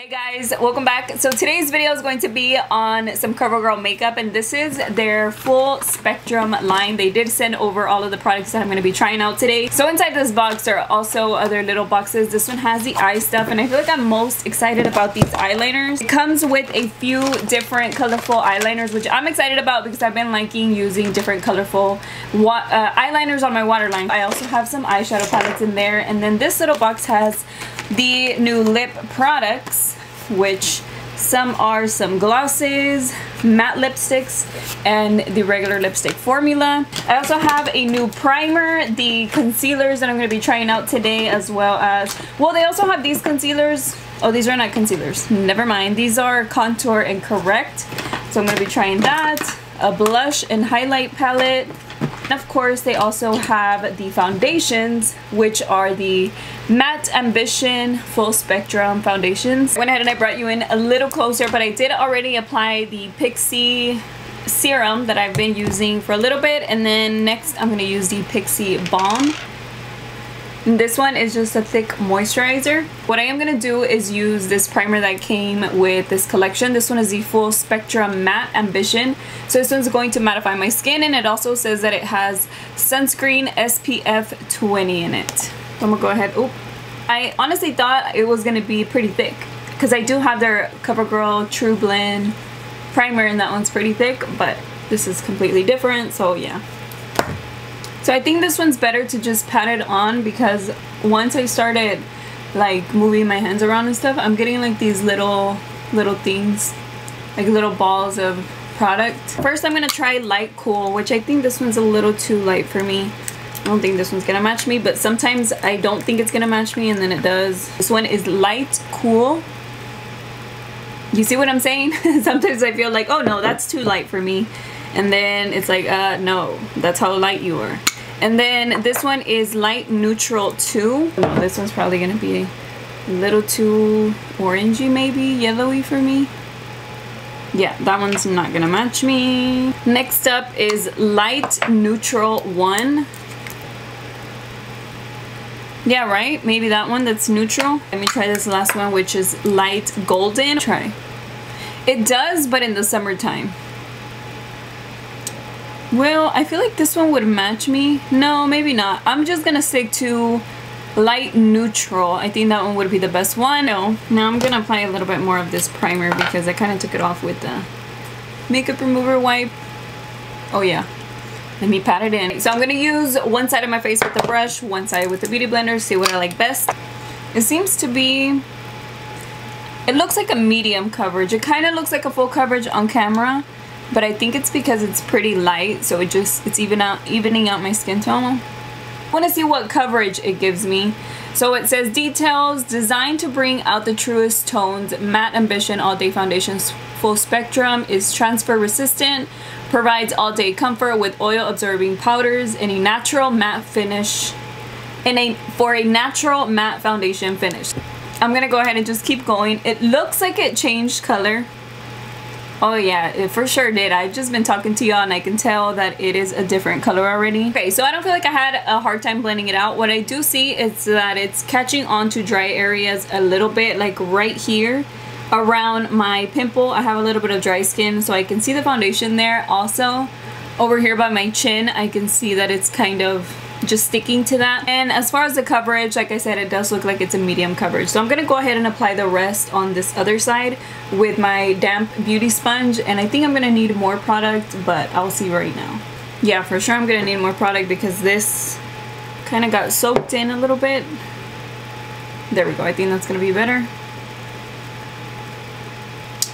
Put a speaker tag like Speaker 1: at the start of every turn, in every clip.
Speaker 1: Hey guys, welcome back. So today's video is going to be on some Covergirl makeup, and this is their full spectrum line. They did send over all of the products that I'm going to be trying out today. So inside this box there are also other little boxes. This one has the eye stuff, and I feel like I'm most excited about these eyeliners. It comes with a few different colorful eyeliners, which I'm excited about because I've been liking using different colorful eyeliners on my waterline. I also have some eyeshadow palettes in there, and then this little box has the new lip products, which some are some glosses, matte lipsticks, and the regular lipstick formula. I also have a new primer, the concealers that I'm going to be trying out today, as well as, well, they also have these concealers. Oh, these are not concealers, never mind, these are contour and correct. So I'm going to be trying that, a blush and highlight palette. And of course, they also have the foundations, which are the Matte Ambition Full Spectrum foundations. I went ahead and I brought you in a little closer, but I did already apply the Pixie serum that I've been using for a little bit, and then next I'm going to use the Pixie Balm. And this one is just a thick moisturizer. What I am going to do is use this primer that came with this collection. This one is the Full Spectrum Matte Ambition. So this one's going to mattify my skin, and it also says that it has sunscreen SPF 20 in it. So I'm going to go ahead. Oh, I honestly thought it was going to be pretty thick because I do have their Covergirl True Blend primer, and that one's pretty thick, but this is completely different, so yeah. So I think this one's better to just pat it on, because once I started like moving my hands around and stuff, I'm getting like these little things, like little balls of product. First I'm gonna try Light Cool, which I think this one's a little too light for me. I don't think this one's gonna match me, but sometimes I don't think it's gonna match me and then it does. This one is Light Cool. You see what I'm saying? Sometimes I feel like, oh no, that's too light for me. And then it's like, no, that's how light you are. And then this one is Light Neutral 2. No, this one's probably going to be a little too orangey, maybe, yellowy for me. Yeah, that one's not going to match me. Next up is Light Neutral 1. Yeah, right? Maybe that one that's neutral. Let me try this last one, which is Light Golden. Try. It does, but in the summertime. Well, I feel like this one would match me. No, maybe not. I'm just gonna stick to Light Neutral. I think that one would be the best one. No. Now I'm gonna apply a little bit more of this primer because I kind of took it off with the makeup remover wipe. Oh yeah. Let me pat it in. So I'm gonna use one side of my face with the brush, one side with the beauty blender, see what I like best. It seems to be, it looks like a medium coverage. It kind of looks like a full coverage on camera, but I think it's because it's pretty light, so it's evening out my skin tone. I want to see what coverage it gives me. So it says details, designed to bring out the truest tones. Matte Ambition All Day Foundation's Full Spectrum is transfer resistant, provides all day comfort with oil absorbing powders in a natural matte finish, for a natural matte foundation finish. I'm gonna go ahead and just keep going. It looks like it changed color. Oh yeah, it for sure did. I've just been talking to y'all and I can tell that it is a different color already. Okay, so I don't feel like I had a hard time blending it out. What I do see is that it's catching on to dry areas a little bit, like right here around my pimple. I have a little bit of dry skin, so I can see the foundation there. Also, over here by my chin, I can see that it's kind of just sticking to that. And as far as the coverage, like I said, it does look like it's a medium coverage. So I'm gonna go ahead and apply the rest on this other side with my damp beauty sponge, and I think I'm gonna need more product, but I'll see right now. Yeah, for sure I'm gonna need more product because this kind of got soaked in a little bit. There we go. I think that's gonna be better.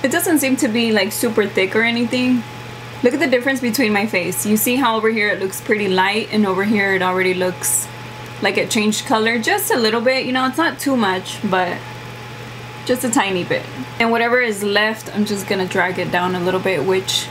Speaker 1: It doesn't seem to be like super thick or anything. Look at the difference between my face. You see how over here it looks pretty light, and over here it already looks like it changed color just a little bit. You know, it's not too much, but just a tiny bit. And whatever is left, I'm just gonna drag it down a little bit, which,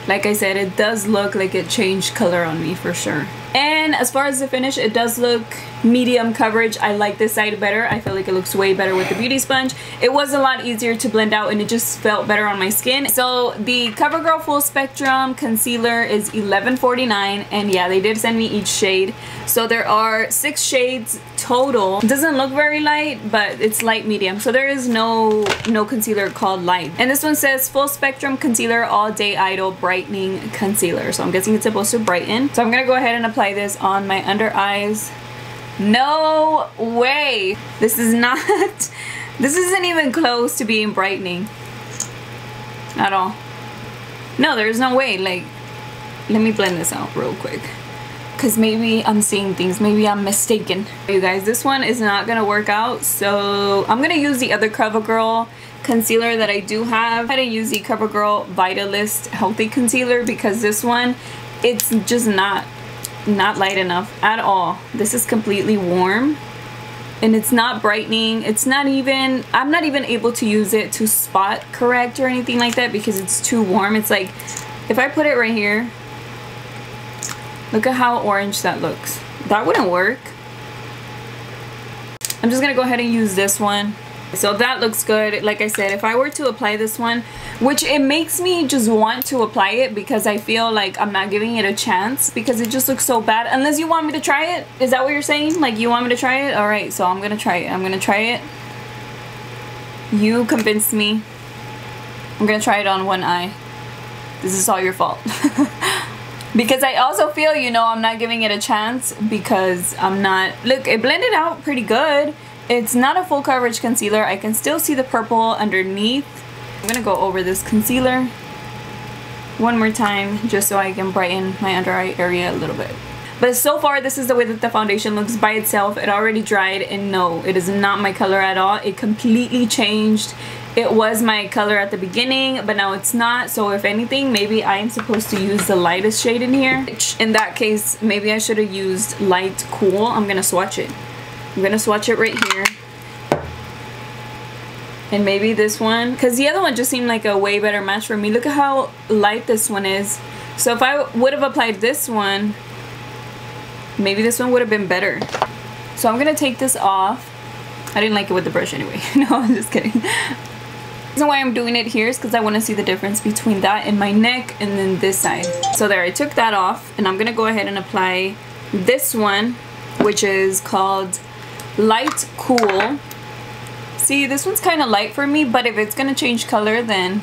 Speaker 1: like I said, it does look like it changed color on me for sure. And as far as the finish, it does look medium coverage. I like this side better. I feel like it looks way better with the beauty sponge. It was a lot easier to blend out and it just felt better on my skin. So the CoverGirl Full Spectrum Concealer is $11.49, and yeah, they did send me each shade. So there are 6 shades total. It doesn't look very light, but it's light medium. So there is no concealer called light. And this one says Full Spectrum Concealer All Day Idol Brightening Concealer. So I'm guessing it's supposed to brighten. So I'm gonna go ahead and apply this on my under eyes. No way! This is not, this isn't even close to being brightening at all. No, there's no way. Like, let me blend this out real quick, because maybe I'm seeing things, maybe I'm mistaken. You guys, this one is not gonna work out, so I'm gonna use the other CoverGirl concealer that I do have. I had to use the CoverGirl Vitalist Healthy Concealer because this one, it's just not light enough at all. This is completely warm and it's not brightening. It's not even, I'm not even able to use it to spot correct or anything like that because it's too warm. It's like, if I put it right here, look at how orange that looks. That wouldn't work. I'm just gonna go ahead and use this one. So that looks good. Like I said, if I were to apply this one, which it makes me just want to apply it because I feel like I'm not giving it a chance because it just looks so bad. Unless you want me to try it. Is that what you're saying? Like, you want me to try it? Alright, so I'm gonna try it. I'm gonna try it. You convinced me. I'm gonna try it on one eye. This is all your fault. Because I also feel, you know, I'm not giving it a chance because I'm not... Look, it blended out pretty good. It's not a full coverage concealer. I can still see the purple underneath. I'm gonna go over this concealer one more time just so I can brighten my under eye area a little bit. But so far, this is the way that the foundation looks by itself. It already dried, and no, it is not my color at all. It completely changed. It was my color at the beginning, but now it's not. So if anything, maybe I am supposed to use the lightest shade in here. In that case, maybe I should have used light cool. I'm gonna swatch it. I'm gonna swatch it right here. And maybe this one, because the other one just seemed like a way better match for me. Look at how light this one is. So if I would have applied this one, maybe this one would have been better. So I'm gonna take this off. I didn't like it with the brush anyway. No, I'm just kidding. The reason why I'm doing it here is because I want to see the difference between that and my neck and then this side. So there, I took that off, and I'm gonna go ahead and apply this one, which is called Light Cool. See, this one's kind of light for me, but if it's gonna change color, then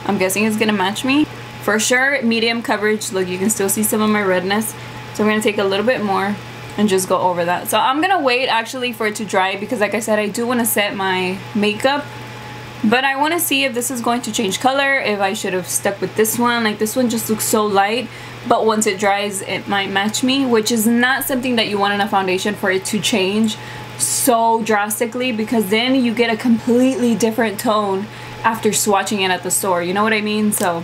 Speaker 1: I'm guessing it's gonna match me. For sure, medium coverage. Look, you can still see some of my redness. So I'm gonna take a little bit more and just go over that. So I'm gonna wait actually for it to dry because, like I said, I do want to set my makeup. But I want to see if this is going to change color, if I should have stuck with this one. Like, this one just looks so light, but once it dries, it might match me, which is not something that you want in a foundation, for it to change so drastically, because then you get a completely different tone after swatching it at the store. You know what I mean? So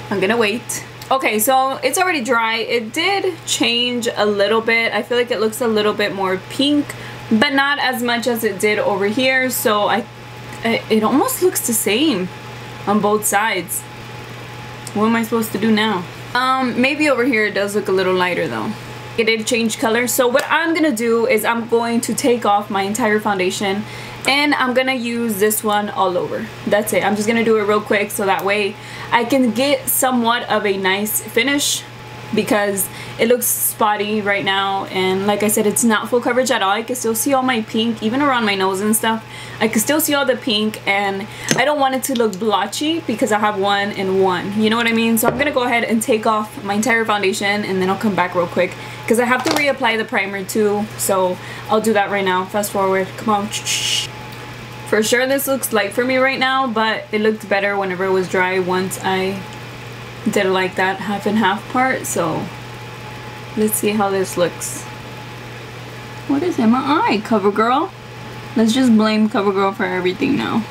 Speaker 1: I'm gonna wait. Okay, so it's already dry. It did change a little bit. I feel like it looks a little bit more pink, but not as much as it did over here. So it almost looks the same on both sides. What am I supposed to do now? Maybe over here it does look a little lighter though. It did change color. So what I'm gonna do is I'm going to take off my entire foundation and I'm gonna use this one all over. That's it. I'm just gonna do it real quick so that way I can get somewhat of a nice finish, because it looks spotty right now, and like I said, it's not full coverage at all. I can still see all my pink, even around my nose and stuff. I can still see all the pink, and I don't want it to look blotchy because I have one and one. You know what I mean? So I'm gonna go ahead and take off my entire foundation, and then I'll come back real quick because I have to reapply the primer too. So I'll do that right now. Fast forward. Come on. For sure this looks light for me right now, but it looked better whenever it was dry once I did like that half and half part. So let's see how this looks. What is in my eye, CoverGirl? Let's just blame CoverGirl for everything now.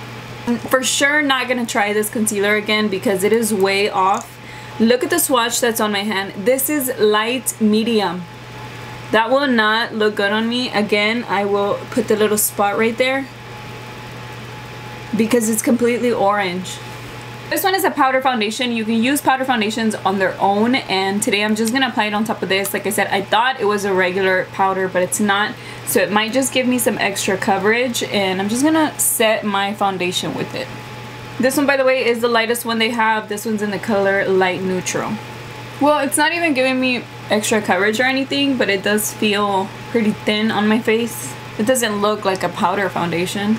Speaker 1: I'm for sure not gonna try this concealer again because it is way off. Look at the swatch that's on my hand. This is light medium. That will not look good on me. Again, I will put the little spot right there because it's completely orange. This one is a powder foundation. You can use powder foundations on their own, and today I'm just gonna apply it on top of this. Like I said, I thought it was a regular powder, but it's not, so it might just give me some extra coverage, and I'm just gonna set my foundation with it. This one, by the way, is the lightest one they have. This one's in the color light neutral. Well, it's not even giving me extra coverage or anything, but it does feel pretty thin on my face. It doesn't look like a powder foundation.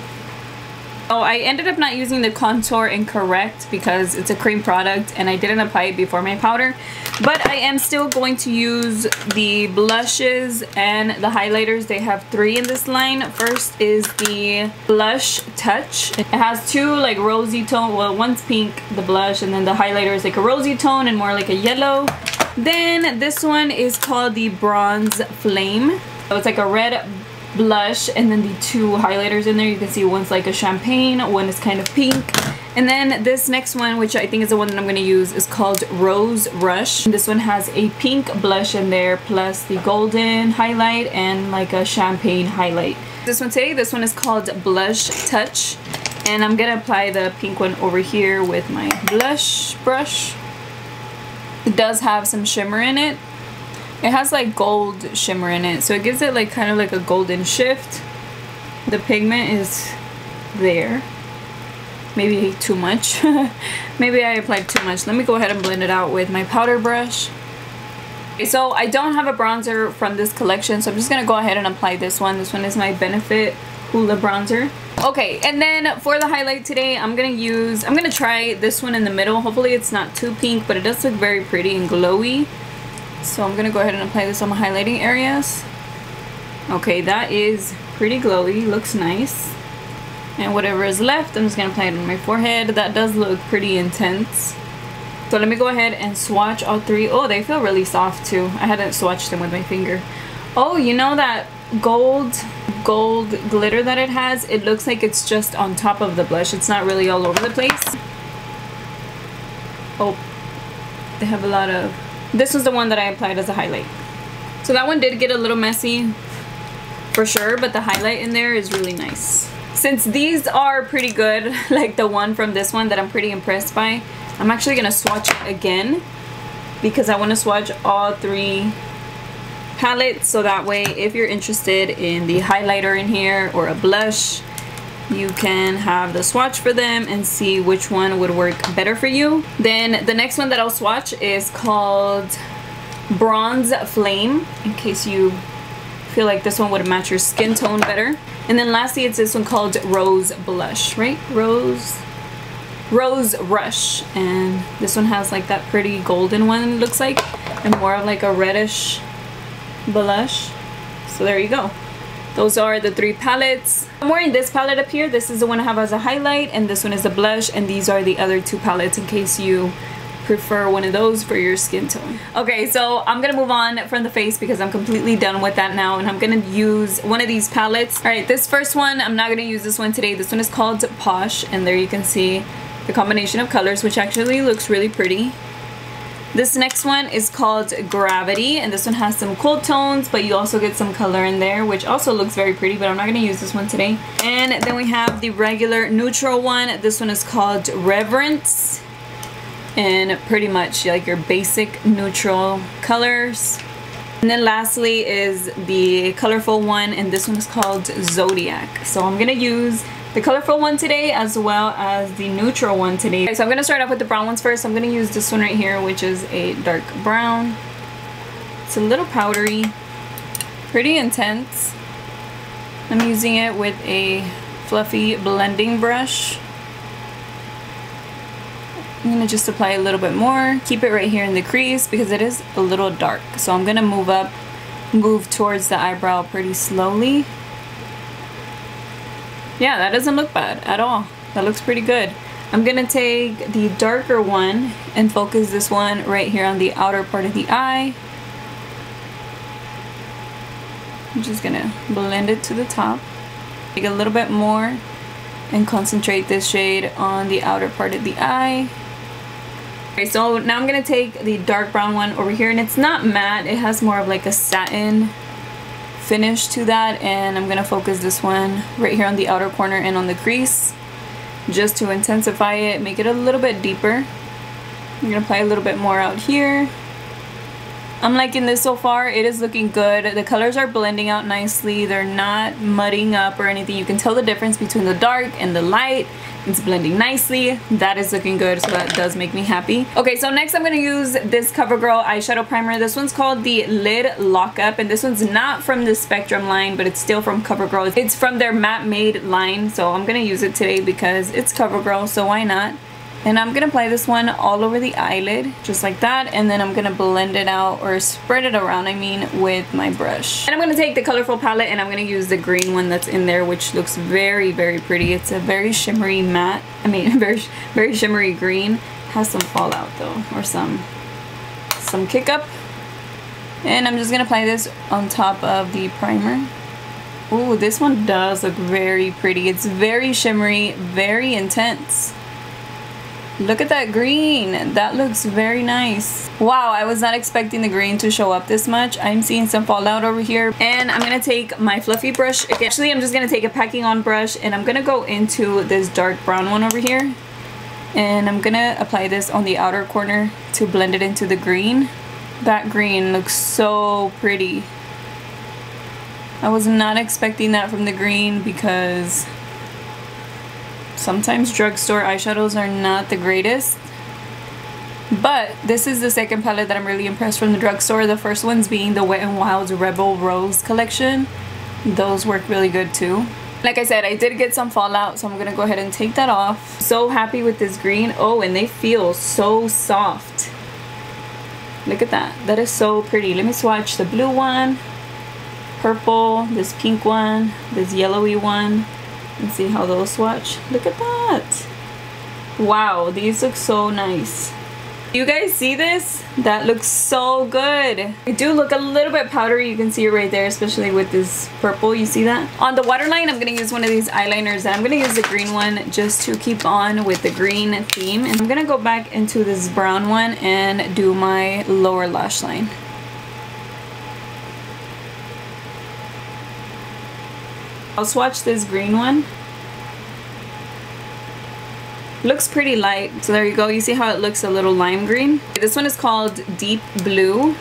Speaker 1: Oh, I ended up not using the contour in Correct because it's a cream product and I didn't apply it before my powder. But I am still going to use the blushes and the highlighters. They have 3 in this line. First is the Blush Touch. It has 2 like rosy tone, well, one's pink, the blush, and then the highlighter is like a rosy tone and more like a yellow. Then this one is called the Bronze Flame. So it's like a red blush, and then the 2 highlighters in there. You can see one's like a champagne, one is kind of pink. And then this next one, which I think is the one that I'm going to use, is called Rose Rush. And this one has a pink blush in there plus the golden highlight and like a champagne highlight. This one today, this one is called Blush Touch, and I'm going to apply the pink one over here with my blush brush. It does have some shimmer in it. It has like gold shimmer in it, so it gives it like kind of like a golden shift. The pigment is there. Maybe too much. Maybe I applied too much. Let me go ahead and blend it out with my powder brush. Okay, so I don't have a bronzer from this collection, so I'm just gonna go ahead and apply this one. This one is my Benefit Hoola bronzer. Okay, and then for the highlight today, I'm gonna try this one in the middle. Hopefully it's not too pink, but it does look very pretty and glowy. So I'm gonna go ahead and apply this on my highlighting areas. Okay, that is pretty glowy, looks nice. And whatever is left, I'm just gonna apply it on my forehead. That does look pretty intense. So let me go ahead and swatch all 3. Oh, they feel really soft too. I hadn't swatched them with my finger. Oh, you know that gold glitter that it has? It looks like it's just on top of the blush. It's not really all over the place. Oh, they have a lot of... This was the one that I applied as a highlight. So that one did get a little messy for sure, but the highlight in there is really nice. Since these are pretty good, like the one from this one that I'm pretty impressed by, I'm actually gonna swatch it again because I want to swatch all 3 palettes, so that way if you're interested in the highlighter in here or a blush, you can have the swatch for them and see which one would work better for you. Then the next one that I'll swatch is called Bronze Flame, in case you feel like this one would match your skin tone better. And then lastly, it's this one called Rose Blush, right? Rose Rush. And this one has like that pretty golden one, it looks like, and more of like a reddish blush. So there you go. Those are the 3 palettes. I'm wearing this palette up here. This is the one I have as a highlight, and this one is a blush, and these are the other 2 palettes in case you prefer one of those for your skin tone. Okay, so I'm gonna move on from the face because I'm completely done with that now, and I'm gonna use one of these palettes. All right, this first one, I'm not gonna use this one today. This one is called Posh, and there you can see the combination of colors, which actually looks really pretty. This next one is called Gravity, and this one has some cool tones, but you also get some color in there, which also looks very pretty, but I'm not going to use this one today. And then we have the regular neutral one. This one is called Reverence, and pretty much like your basic neutral colors. And then lastly is the colorful one, and this one is called Zodiac. So I'm going to use the colorful one today as well as the neutral one today. Okay, so I'm going to start off with the brown ones first. I'm going to use this one right here, which is a dark brown. It's a little powdery, pretty intense. I'm using it with a fluffy blending brush. I'm going to just apply a little bit more. Keep it right here in the crease because it is a little dark. So I'm going to move towards the eyebrow pretty slowly. Yeah, that doesn't look bad at all. That looks pretty good. I'm gonna take the darker one and focus this one right here on the outer part of the eye. I'm just gonna blend it to the top. Take a little bit more and concentrate this shade on the outer part of the eye. Okay, so now I'm gonna take the dark brown one over here, and it's not matte. It has more of like a satin finish to that, and I'm gonna focus this one right here on the outer corner and on the crease. just to intensify it, make it a little bit deeper. I'm gonna apply a little bit more out here. I'm liking this so far. It is looking good. The colors are blending out nicely. They're not mudding up or anything. You can tell the difference between the dark and the light. It's blending nicely. That is looking good, so that does make me happy. Okay, so next I'm going to use this Covergirl eyeshadow primer. This one's called the Lid Lockup, and this one's not from the Spectrum line, but it's still from Covergirl. It's from their Matte Made line, so I'm going to use it today because it's Covergirl, so why not? And I'm gonna apply this one all over the eyelid, just like that, and then I'm gonna blend it out, or spread it around, I mean, with my brush. And I'm gonna take the colorful palette and I'm gonna use the green one that's in there, which looks very, very pretty. It's a very shimmery matte, I mean, very shimmery green. Has some fallout though, or some kick up. And I'm just gonna apply this on top of the primer. Ooh, this one does look very pretty. It's very shimmery, very intense. Look at that green. That looks very nice. Wow, I was not expecting the green to show up this much. I'm seeing some fallout over here. And I'm going to take my fluffy brush. Actually, I'm just going to take a packing on brush and I'm going to go into this dark brown one over here. And I'm going to apply this on the outer corner to blend it into the green. That green looks so pretty. I was not expecting that from the green because sometimes drugstore eyeshadows are not the greatest, but this is the second palette that I'm really impressed from the drugstore. The first one's being the Wet n Wild's Rebel Rose collection. Those work really good too. Like I said, I did get some fallout, so I'm gonna go ahead and take that off. So happy with this green. Oh, and they feel so soft. Look at that. That is so pretty. Let me swatch the blue one, purple, this pink one, this yellowy one, and see how those swatch. Look at that. Wow, these look so nice. You guys see this? That looks so good. They do look a little bit powdery. You can see it right there, especially with this purple. You see that? On the waterline, I'm going to use one of these eyeliners, and I'm going to use the green one just to keep on with the green theme. And I'm going to go back into this brown one and do my lower lash line. I'll swatch this green one. Looks pretty light. So there you go. You see how it looks a little lime green? This one is called Deep Blue.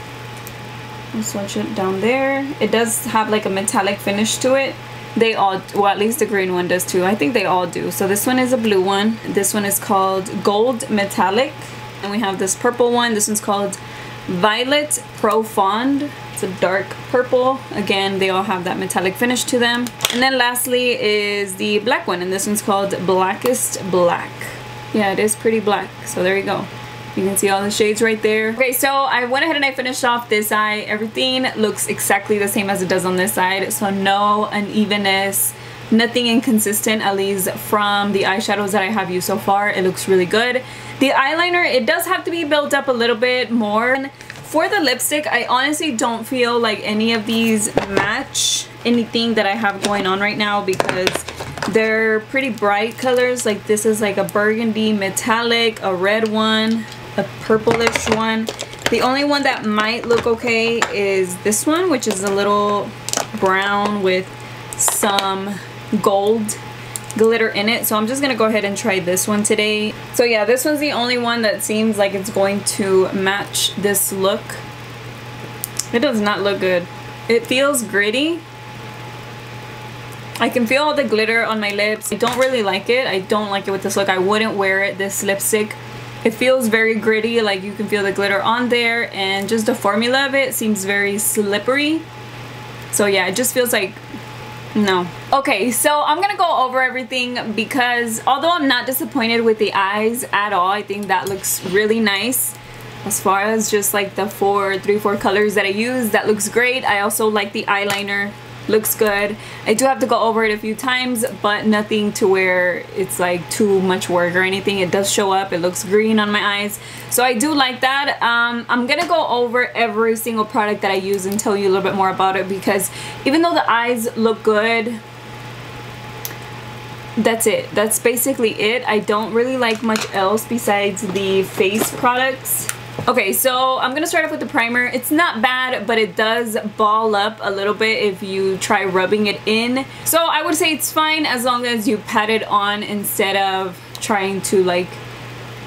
Speaker 1: I'll swatch it down there. It does have like a metallic finish to it. They all, well, at least the green one does too. I think they all do. So this one is a blue one. This one is called Gold Metallic. And we have this purple one. This one's called Violet Profound. It's a dark purple. Again, they all have that metallic finish to them. And then lastly is the black one, and this one's called Blackest Black. Yeah, it is pretty black. So there you go. You can see all the shades right there. Okay, so I went ahead and I finished off this eye. Everything looks exactly the same as it does on this side. So no unevenness, nothing inconsistent, at least from the eyeshadows that I have used so far. It looks really good. The eyeliner, it does have to be built up a little bit more. For the lipstick, I honestly don't feel like any of these match anything that I have going on right now because they're pretty bright colors. Like this is like a burgundy metallic, a red one, a purplish one. The only one that might look okay is this one, which is a little brown with some gold glitter in it. So I'm just gonna go ahead and try this one today. So yeah, this one's the only one that seems like it's going to match this look. It does not look good. It feels gritty. I can feel all the glitter on my lips. I don't really like it. I don't like it with this look. I wouldn't wear it, this lipstick. It feels very gritty, like you can feel the glitter on there, and just the formula of it seems very slippery. So yeah, it just feels like no. Okay, so I'm gonna go over everything because although I'm not disappointed with the eyes at all, I think that looks really nice. As far as just like the 3-4 colors that I use, that looks great. I also like the eyeliner, looks good. I do have to go over it a few times, but nothing to where it's like too much work or anything. It does show up, it looks green on my eyes, so I do like that. I'm gonna go over every single product that I use and tell you a little bit more about it, because even though the eyes look good, that's it. That's basically it. I don't really like much else besides the face products. Okay, so I'm gonna start off with the primer. It's not bad, but it does ball up a little bit if you try rubbing it in. So I would say it's fine as long as you pat it on instead of trying to like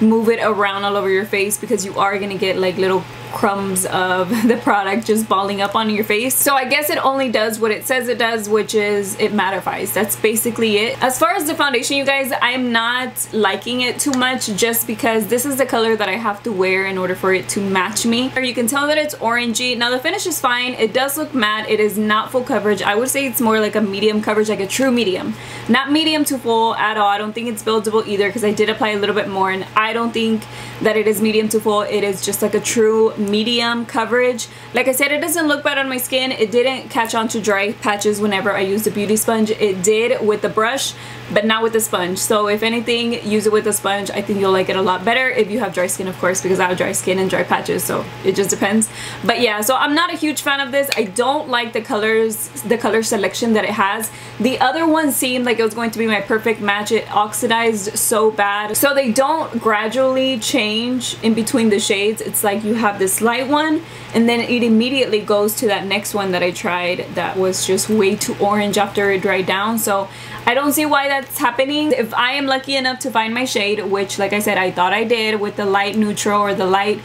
Speaker 1: move it around all over your face, because you are gonna get like little crumbs of the product just balling up on your face. So I guess it only does what it says it does, which is it mattifies. That's basically it. As far as the foundation, you guys, I'm not liking it too much just because this is the color that I have to wear in order for it to match me. You can tell that it's orangey. Now the finish is fine. It does look matte. It is not full coverage. I would say it's more like a medium coverage, like a true medium. Not medium to full at all. I don't think it's buildable either because I did apply a little bit more, and I don't think that it is medium to full. It is just like a true medium coverage. Like I said, it doesn't look bad on my skin. It didn't catch on to dry patches whenever I used a beauty sponge. It did with the brush, but not with the sponge. So if anything, use it with the sponge. I think you'll like it a lot better if you have dry skin, of course, because I have dry skin and dry patches, so it just depends. But yeah, so I'm not a huge fan of this. I don't like the colors, the color selection that it has. The other one seemed like it was going to be my perfect match. It oxidized so bad. So they don't gradually change in between the shades. It's like you have this light one and then it immediately goes to that next one that I tried that was just way too orange after it dried down. So I don't see why that's happening. If I am lucky enough to find my shade, which like I said, I thought I did with the light neutral or the light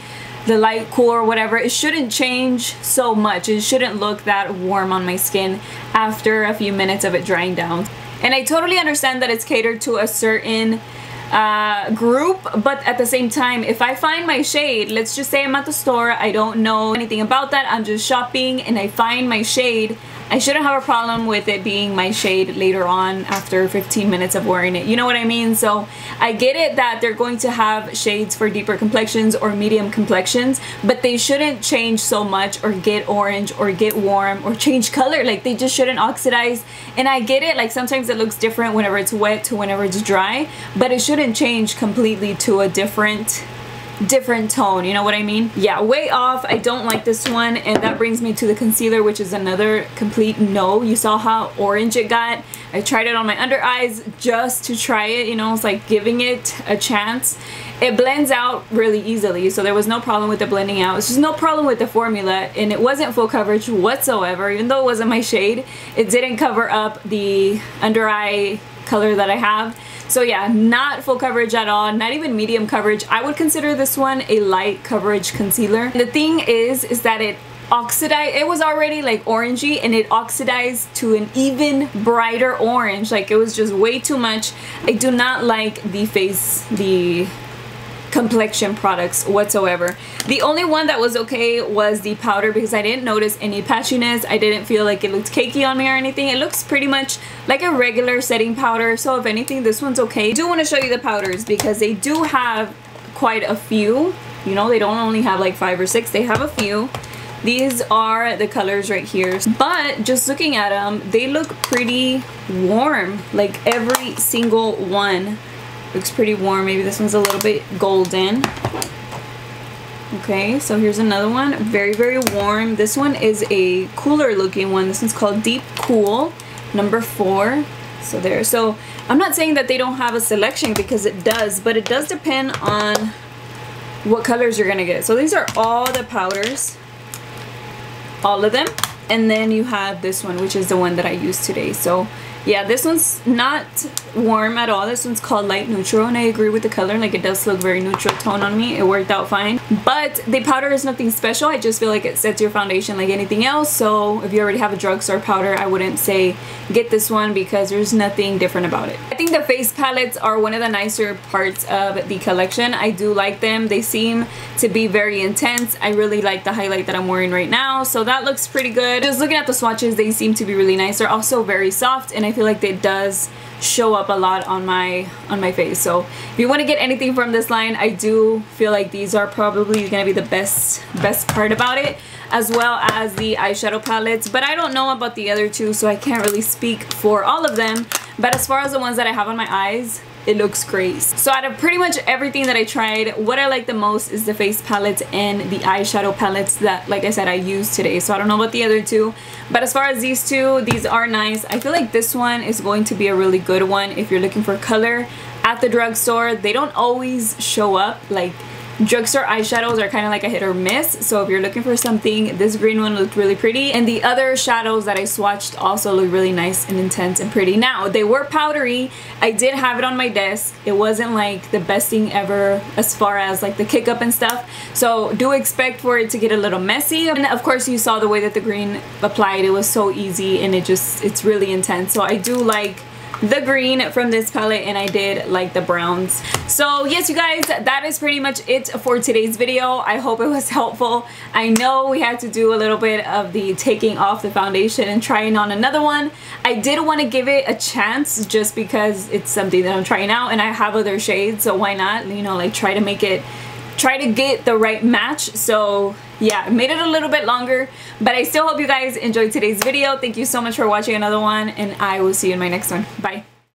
Speaker 1: cool or whatever, it shouldn't change so much. It shouldn't look that warm on my skin after a few minutes of it drying down. And I totally understand that it's catered to a certain group, but at the same time, if I find my shade, let's just say I'm at the store, I don't know anything about that, I'm just shopping and I find my shade, I shouldn't have a problem with it being my shade later on after 15 minutes of wearing it. You know what I mean? So I get it that they're going to have shades for deeper complexions or medium complexions, but they shouldn't change so much or get orange or get warm or change color. Like, they just shouldn't oxidize. And I get it, like sometimes it looks different whenever it's wet to whenever it's dry, but it shouldn't change completely to a different tone, you know what I mean? Yeah, way off. I don't like this one. And that brings me to the concealer, which is another complete no. You saw how orange it got. I tried it on my under eyes just to try it, you know, it's like giving it a chance. It blends out really easily, so there was no problem with the blending out. It's just no problem with the formula, and it wasn't full coverage whatsoever. Even though it wasn't my shade, it didn't cover up the under eye color that I have. So yeah, not full coverage at all, not even medium coverage. I would consider this one a light coverage concealer. The thing is that it oxidized. It was already like orangey and it oxidized to an even brighter orange. Like, it was just way too much. I do not like the complexion products whatsoever. The only one that was okay was the powder, because I didn't notice any patchiness. I didn't feel like it looked cakey on me or anything. It looks pretty much like a regular setting powder, so if anything, this one's okay. I do want to show you the powders because they do have quite a few. You know, they don't only have like 5 or 6, they have a few. These are the colors right here, but just looking at them, they look pretty warm. Like, every single one looks pretty warm. Maybe this one's a little bit golden. Okay, so here's another one. Very, very warm. This one is a cooler looking one. This one's called Deep Cool, number 4. So there. So I'm not saying that they don't have a selection, because it does, but it does depend on what colors you're gonna get. So these are all the powders, all of them. And then you have this one, which is the one that I used today. So yeah, this one's not warm at all. This one's called Light Neutral, and I agree with the color. Like, it does look very neutral tone on me. It worked out fine. But the powder is nothing special. I just feel like it sets your foundation like anything else. So if you already have a drugstore powder, I wouldn't say get this one, because there's nothing different about it. I think the face palettes are one of the nicer parts of the collection. I do like them. They seem to be very intense. I really like the highlight that I'm wearing right now, so that looks pretty good. Just looking at the swatches, they seem to be really nice. They're also very soft, and I feel like it does show up a lot on my face. So if you want to get anything from this line, I do feel like these are probably gonna be the best part about it, as well as the eyeshadow palettes. But I don't know about the other two, so I can't really speak for all of them. But as far as the ones that I have on my eyes, it looks great. So out of pretty much everything that I tried, what I like the most is the face palettes and the eyeshadow palettes that, like I said, I used today. So I don't know about the other two, but as far as these two, these are nice. I feel like this one is going to be a really good one if you're looking for color at the drugstore. They don't always show up. Like, drugstore eyeshadows are kind of like a hit or miss. So if you're looking for something, this green one looked really pretty, and the other shadows that I swatched also look really nice and intense and pretty. Now, they were powdery. I did have it on my desk. It wasn't like the best thing ever as far as like the kick up and stuff, so do expect for it to get a little messy. And of course you saw the way that the green applied. It was so easy, and it's really intense. So I do like the green from this palette, and I did like the browns. So yes, you guys, that is pretty much it for today's video. I hope it was helpful. I know we had to do a little bit of the taking off the foundation and trying on another one. I did want to give it a chance just because it's something that I'm trying out, and I have other shades, so why not, you know, like try to get the right match. So yeah, I made it a little bit longer, but I still hope you guys enjoyed today's video. Thank you so much for watching another one, and I will see you in my next one. Bye.